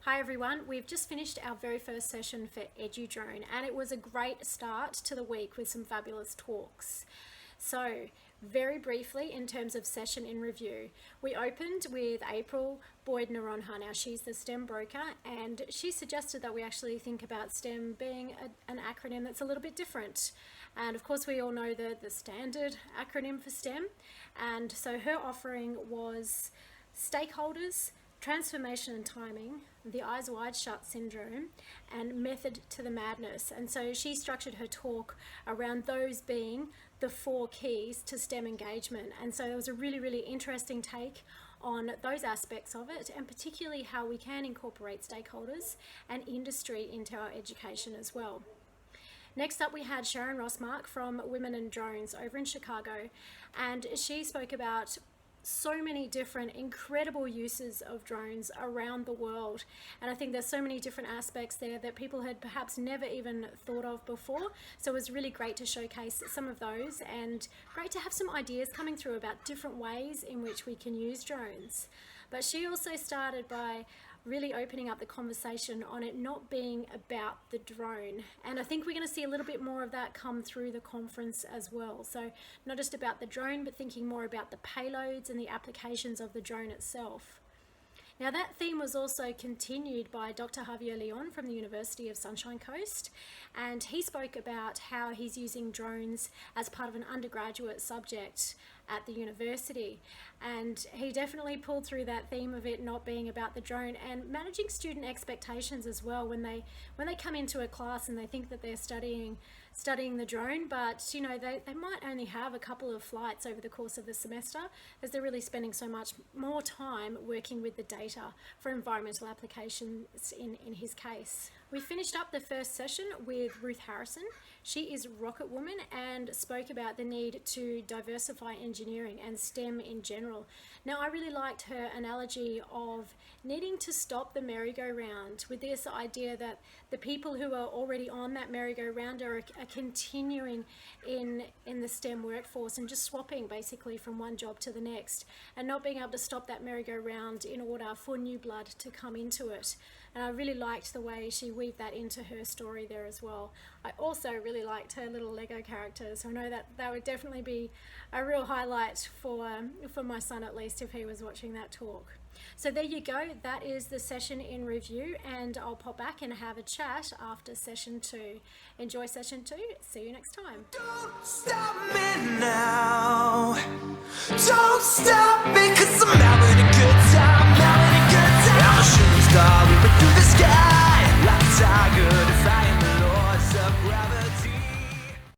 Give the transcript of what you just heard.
Hi everyone, we've just finished our very first session for EduDrone and it was a great start to the week with some fabulous talks. So, very briefly in terms of session in review, we opened with April Boyd-Naronha. Now she's the STEM broker and she suggested that we actually think about STEM being an acronym that's a little bit different. And of course we all know the standard acronym for STEM, and so her offering was stakeholders, transformation and timing, the eyes wide shut syndrome, and method to the madness. And so she structured her talk around those being the 4 keys to STEM engagement. And so it was a really interesting take on those aspects of it, and particularly how we can incorporate stakeholders and industry into our education as well. Next up we had Sharon Ross from Women and Drones over in Chicago, and she spoke about so many different incredible uses of drones around the world, and I think there's so many different aspects there that people had perhaps never even thought of before. So it was really great to showcase some of those, and great to have some ideas coming through about different ways in which we can use drones. But she also started by really opening up the conversation on it not being about the drone. And I think we're going to see a little bit more of that come through the conference as well. So not just about the drone, but thinking more about the payloads and the applications of the drone itself. Now that theme was also continued by Dr. Xavier Leone from the University of Sunshine Coast, and he spoke about how he's using drones as part of an undergraduate subject at the university, and he definitely pulled through that theme of it not being about the drone and managing student expectations as well when they come into a class and they think that they're studying the drone, but you know they might only have a couple of flights over the course of the semester, as they're really spending so much more time working with the data for environmental applications in his case. We finished up the first session with Ruth Harrison. She is Rocket Woman and spoke about the need to diversify engineering and STEM in general. Now I really liked her analogy of needing to stop the merry-go-round, with this idea that the people who are already on that merry-go-round are continuing in the STEM workforce and just swapping basically from one job to the next, and not being able to stop that merry-go-round in order for new blood to come into it. And I really liked the way she weaved that into her story there as well. I also really liked her little Lego characters. So I know that would definitely be a real highlight for my son, at least if he was watching that talk. So there you go, that is the session in review, and I'll pop back and have a chat after session 2. Enjoy session 2, see you next time. Don't stop me now, don't stop me, 'cause I'm having a good time.